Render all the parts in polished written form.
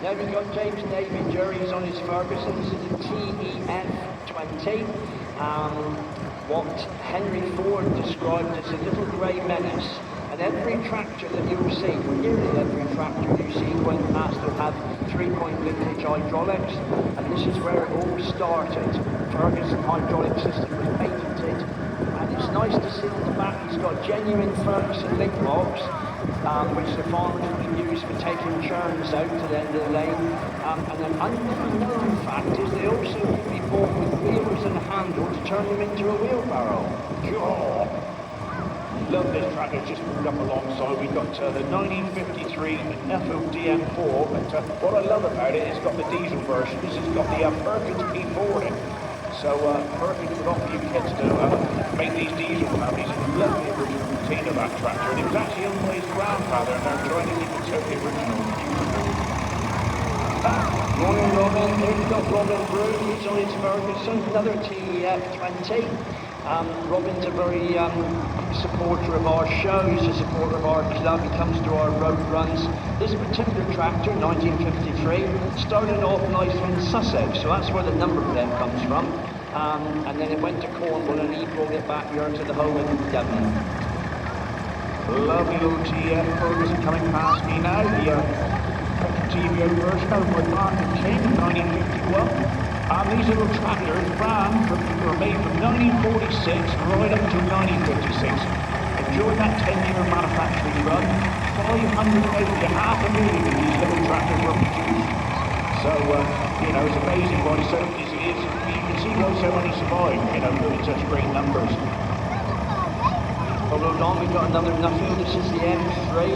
Now we've got James David Jerry's on his Ferguson. This is a TEF-20. What Henry Ford described as a little grey menace. And every tractor that you'll see, or nearly every tractor you see going past will have 3-point linkage hydraulics. And this is where it all started. Ferguson hydraulic system was patented. And it's nice to see on the back he's got genuine Ferguson link locks, which the farmers would use for taking churns out to the end of the lane. And an unknown fact is they also can be bought with wheels and a handle to turn them into a wheelbarrow. Sure. Love this tractor, just moved up alongside. We've got the 1953 Nuffield DM4, but what I love about it, it's got the diesel version. This has got the Perkins P40. So Perkins would offer you kits to make these diesel families. It's a lovely original routine of that tractor, and it was actually owned by his grandfather, and they're trying to keep it totally original. Morning Robin, here we've got Robin Brew, he's on his Ferguson, another TEF-20. Robin's a very supporter of our show, he's a supporter of our club, he comes to our road runs. This particular tractor, 1953, started off nice in Sussex, so that's where the number plate comes from. And then it went to Cornwall and he brought it back here to the home in Devon. Lovely little TF Ferguson coming past me now, the TVO version of my Martin King in 1951. These little tractors were made from 1946 right up until 1956. And during that 10-year manufacturing run, 500,000 to half a million of these little tractors were produced. So, you know, it's amazing why so it is. You can see why so many survive, you know, with such great numbers. Followed on, we've got another Nuffield. This is the M3.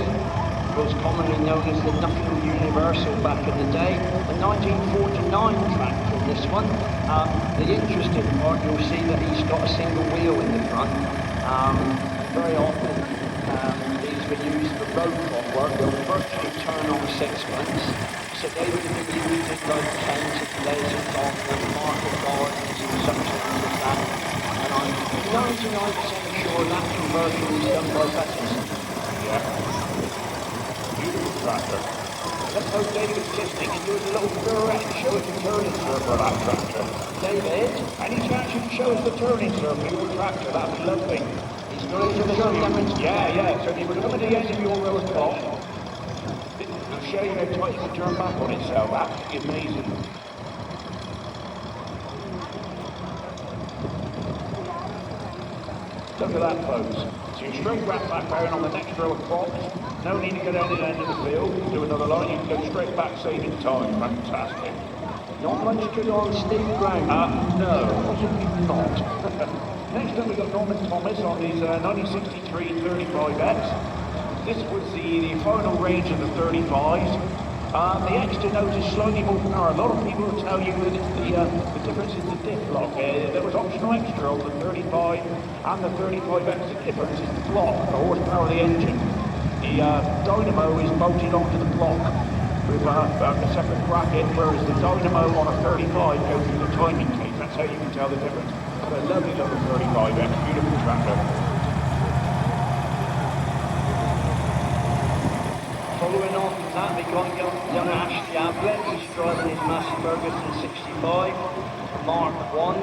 Was commonly known as the Nuffield Universal back in the day. A 1949 tractor, this one. The interesting part, you'll see that he's got a single wheel in the front. Very often, these were used for road crop work. They'll virtually turn on sixpence. So they would have been used in like tents and places on market gardens and such things as that. And I'm 99% sure that conversion was done by veterans. Yeah. Beautiful tractor. Let's hope David's listening and doing a little pirouette and show us the turning circle of that tractor. David? Any chance you can show us the turning circle of your tractor? That'd be lovely. He's going to the demonstration. Yeah. So if you would come to the end of your row of clock, it'll show you how tight you can turn back on itself. Absolutely amazing. Look at that, folks. So you're straight back down on the next row of clocks. No need to go down to the end of the field, do another line, you can go straight back, saving time. Fantastic. Not much good on steep ground. No, possibly not. Next up we've got Norman Thomas on his 1963 35X. This was the final range of the 35s. The extra note is slightly more power. A lot of people will tell you that it's the difference is the diff lock. There was optional extra on the 35 and the 35X. The difference is the block, the horsepower of the engine. The dynamo is bolted onto the block with a separate bracket, whereas the dynamo on a 35 goes through the timing case. That's how you can tell the difference. But a lovely little 35X, beautiful tractor. Following on from that, we got young Ashley Ablett, who's driving his Massey Ferguson 65, Mark 1.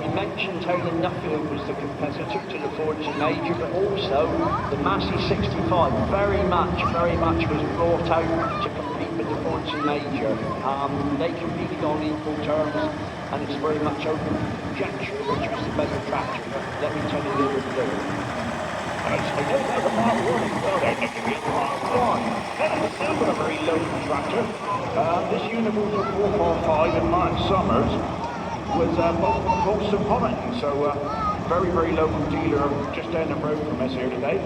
We mentioned how the Nuffield was the competitor to the Fortune Major, but also the Massey 65 very much was brought out to compete with the Fortune Major. They competed on equal terms, and it's very much open to conjecture which was the better tractor. Let me tell you a little bit. I know there's a Mark 1 as well there, next to it, Mark 1. That's a very local tractor. This Universal 445 in Martin Summers was both from Honiton, so very, very local dealer just down the road from us here today.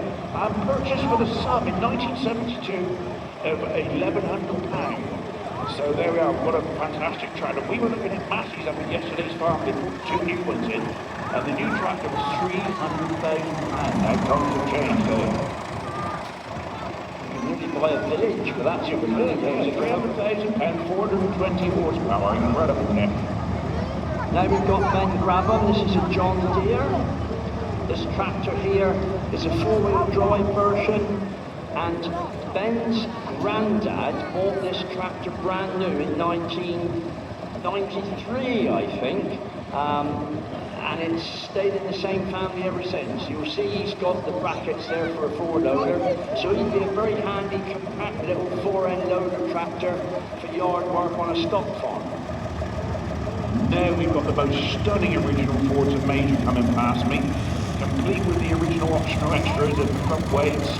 Purchased for the sum in 1972 of £1,100. So there we are, what a fantastic tractor. We were looking at Massey's up at yesterday's farm, they put 2 new ones in, and the new tractor was £300,000. Now times have changed there. You can really buy a village for that sort of thing. It's £300,000, 420 horsepower, incredible, yeah. Now we've got Ben Grabham, this is a John Deere. This tractor here is a 4-wheel drive version, and Ben's granddad bought this tractor brand new in 1993, I think. And it's stayed in the same family ever since. You'll see he's got the brackets there for a four-loader, so he'd be a very handy, compact little four-end loader tractor for yard work on a stock farm. Now we've got the most stunning original Fords of Major coming past me, complete with the original optional extras of front weights.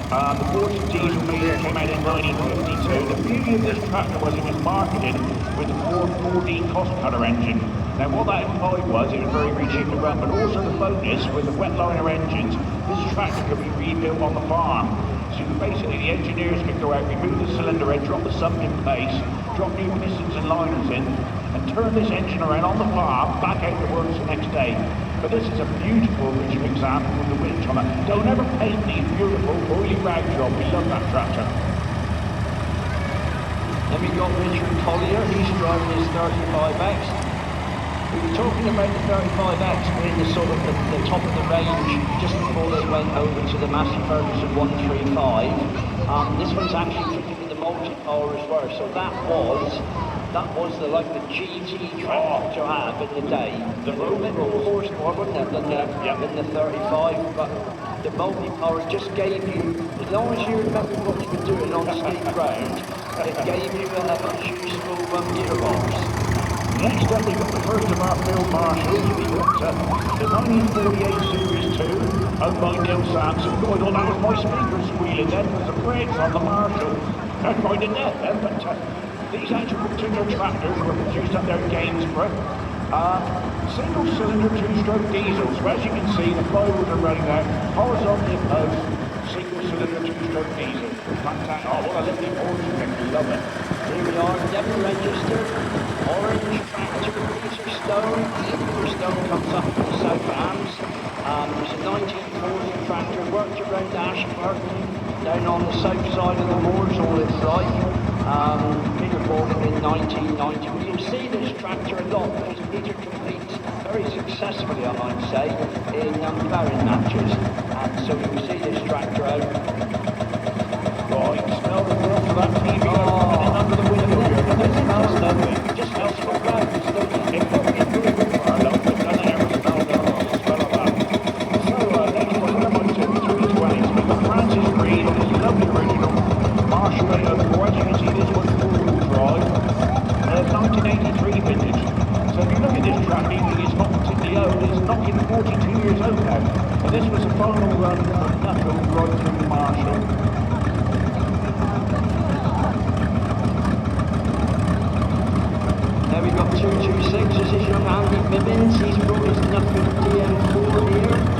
The Fords of Diesel Major came out in 1952. The beauty of this tractor was it was marketed with the Ford 4D cost cutter engine. Now what that implied was it was very, very cheap to run, but also the bonus with the wet liner engines, this tractor could be rebuilt on the farm. So basically the engineers could go out, remove the cylinder head, drop the sump in place, drop new pistons and liners in, and turn this engine around on the farm, back out to work the next day. But this is a beautiful original example with the winch on it. Don't ever paint these beautiful oily rag job. We love that tractor. Then we got Richard Collier, he's driving his 35X. We were talking about the 35X being the sort of the top of the range just before they went over to the Massey Ferguson 135. This one's actually fitted with the multi-power as well, so that was the GT tractor to have in the day. The little bit more horsepower, wasn't it, than the 35, but the multi-power just gave you, as long as you remember what you were doing on steep ground, it gave you a useful gearbox. Next up, we've got the first of our field marshals. We've got the 1948 Series 2, owned by Neil Sampson. God, oh, that was my speaker squealing then. There's the brakes on the Marshall. They're quite in there then, but these actual particular tractors were produced up there in Gainsborough. Single-cylinder, two-stroke diesels. So as you can see, the flywheels are running there, horizontally opposed, single-cylinder, two-stroke diesel. Fantastic. Oh, what a lovely Fortune. We love it. Here we are, Devon registered, orange tractor, Peter Stone. Peter Stone comes up from the South Hams. There's a 1940 tractor, worked around Ashburton, down on the south side of the moors all its life. Peter bought it in 1990. You'll see this tractor a lot because Peter competes very successfully, I might say, in ploughing matches. And so you'll see this tractor out. Right, smell the breath of that TV coming in under the window here. It smells lovely. It just smells so good. I love it. Doesn't ever smell that. Smell of that. So, next one, number 320s. We've got Francis Green on his lovely original Marshall 804. As you can see, this one's four-wheel drive. 1983 vintage. So if you look at this tractor, you think it's not particularly old. It's knocking 42 years old now. And this was a final run from Nutfield right through the Marshall. There we've got 226, this is young Andy Bibbins, he's brought his Nutfield DM4 here.